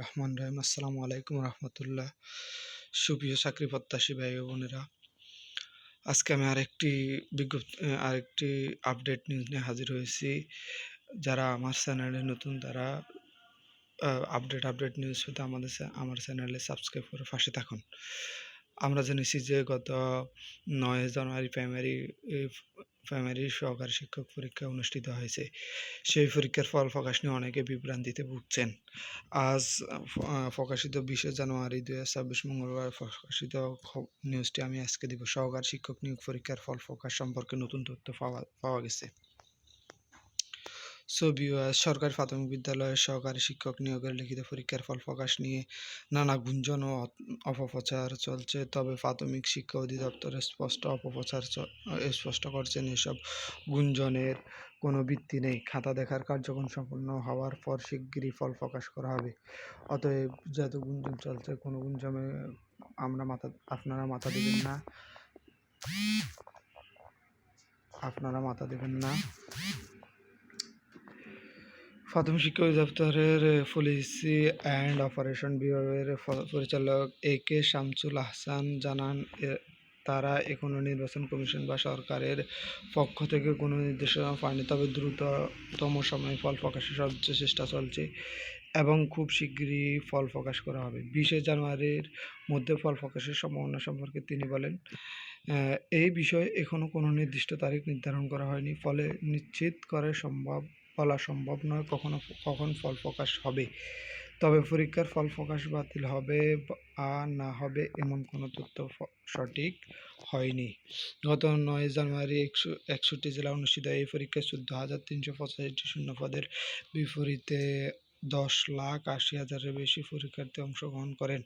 রহমান রহিম। আসসালামু আলাইকুম রহমতুল্লাহ। সুপ্রিয় চাকরি প্রত্যাশী ভাই ও বোনেরা, আজকে আমি আরেকটি আপডেট নিউজ নিয়ে হাজির হয়েছি। যারা আমার চ্যানেলে নতুন তারা আপডেট নিউজ পেতে আমার চ্যানেলে সাবস্ক্রাইব করে পাশে থাকুন। আমরা জেনেছি যে গত 9 জানুয়ারি প্রাইমারি সহকারী শিক্ষক পরীক্ষা অনুষ্ঠিত হয়েছে। সেই পরীক্ষার ফল প্রকাশ নিয়ে অনেকে বিভ্রান্তিতে ভুগছেন। আজ প্রকাশিত 20 জানুয়ারি 2026 মঙ্গলবার প্রকাশিত নিউজটি আমি আজকে দিব। সহকারী শিক্ষক নিয়োগ পরীক্ষার ফল প্রকাশ সম্পর্কে নতুন তথ্য পাওয়া গেছে। সরকারি প্রাথমিক বিদ্যালয়ের সহকারী শিক্ষক নিয়োগের লিখিত পরীক্ষার ফল প্রকাশ নিয়ে নানা গুঞ্জন ও অপপ্রচার চলছে। তবে প্রাথমিক শিক্ষা অধিদপ্তর স্পষ্ট করছেন এসব গুঞ্জনের কোনো ভিত্তি নেই। খাতা দেখার কার্যক্রম সম্পন্ন হওয়ার পর শিগগিরই ফল প্রকাশ করা হবে। অতএব যত গুঞ্জন চলছে, কোনো গুঞ্জনে আপনারা মাথা দেবেন না। প্রাথমিক শিক্ষা অধিদপ্তরের পলিসি অ্যান্ড অপারেশন বিভাগের পরিচালক এ.কে. শামসুল আহসান জানান, তারা এখনও নির্বাচন কমিশন বা সরকারের পক্ষ থেকে কোনো নির্দেশনা পায়নি। তবে দ্রুততম সময়ে ফল প্রকাশের সর্বোচ্চ চেষ্টা চলছে এবং খুব শিগগিরই ফল প্রকাশ করা হবে। 20 জানুয়ারির মধ্যে ফল প্রকাশের সম্ভাবনা সম্পর্কে তিনি বলেন, এই বিষয়ে এখনও কোনো নির্দিষ্ট তারিখ নির্ধারণ করা হয়নি, ফলে নিশ্চিত করে বলা সম্ভব নয় কখন ফল প্রকাশ হবে। তবে পরীক্ষার ফল প্রকাশ বাতিল হবে বা না হবে এমন কোনো তথ্য সঠিক হয়নি। গত 9 জানুয়ারি 61 জেলা অনুষ্ঠিত এই পরীক্ষায় 14,385টি শূন্যপদের বিপরীতে 10,80,000-এর বেশি পরীক্ষার্থী অংশগ্রহণ করেন।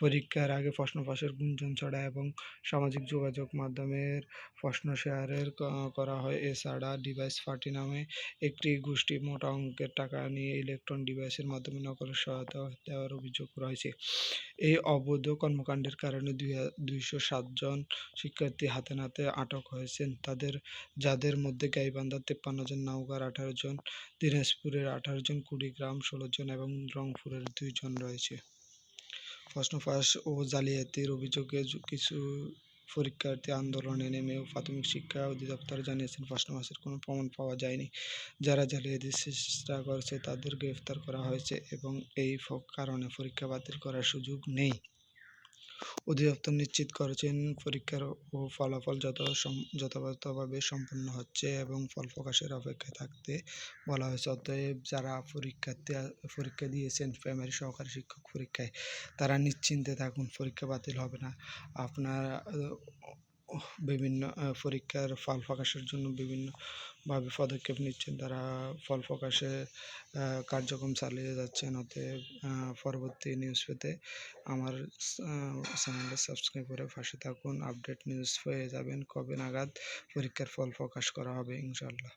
পরীক্ষার আগে প্রশ্ন ফাঁসের গুঞ্জন ছড়ায় এবং সামাজিক যোগাযোগ মাধ্যমের প্রশ্ন শেয়ার করা হয়। এছাড়া ডিভাইস পার্টি নামে একটি গোষ্ঠী মোটা অঙ্কের টাকা নিয়ে ইলেকট্রনিক ডিভাইসের মাধ্যমে নকলের সহায়তা দেওয়ার অভিযোগ রয়েছে। এই অবৈধ কর্মকাণ্ডের কারণে 207 জন শিক্ষার্থী হাতে নাতে আটক হয়েছেন, যাদের মধ্যে গাইবান্ধার 53 জন, নওগাঁর 18 জন, দিনাজপুরের 18 জন, কুড়িগ্রাম 16 জন এবং রংপুরের 2 জন রয়েছে। প্রশ্ন ফাঁস ও জালিয়াতির অভিযোগে কিছু পরীক্ষার্থী আন্দোলনে নেমেও প্রাথমিক শিক্ষা অধিদপ্তর জানিয়েছেন, প্রশ্ন ফাঁসের কোনো প্রমাণ পাওয়া যায়নি। যারা জালিয়াতির চেষ্টা করছে তাদের গ্রেফতার করা হয়েছে এবং এই কারণে পরীক্ষা বাতিল করার সুযোগ নেই। অধিদপ্তর নিশ্চিত করেছেন, পরীক্ষার ও ফলাফল যথাযথভাবে সম্পন্ন হচ্ছে এবং ফল প্রকাশের অপেক্ষায় থাকতে বলা হয়েছে। অতএব যারা পরীক্ষা দিয়েছেন প্রাইমারি সহকারী শিক্ষক পরীক্ষায়, তারা নিশ্চিন্তে থাকুন, পরীক্ষা বাতিল হবে না। আপনারা বিভিন্ন পরীক্ষার ফল প্রকাশের জন্য বিভিন্নভাবে পদক্ষেপ নিচ্ছেন, তারা ফল প্রকাশে কার্যক্রম চালিয়ে যাচ্ছেন। অতএব পরবর্তী নিউজ পেতে আমার চ্যানেলটা সাবস্ক্রাইব করে পাশে থাকুন। আপডেট নিউজ পেয়ে যাবেন কবে নাগাদ পরীক্ষার ফল প্রকাশ করা হবে ইনশাআল্লাহ।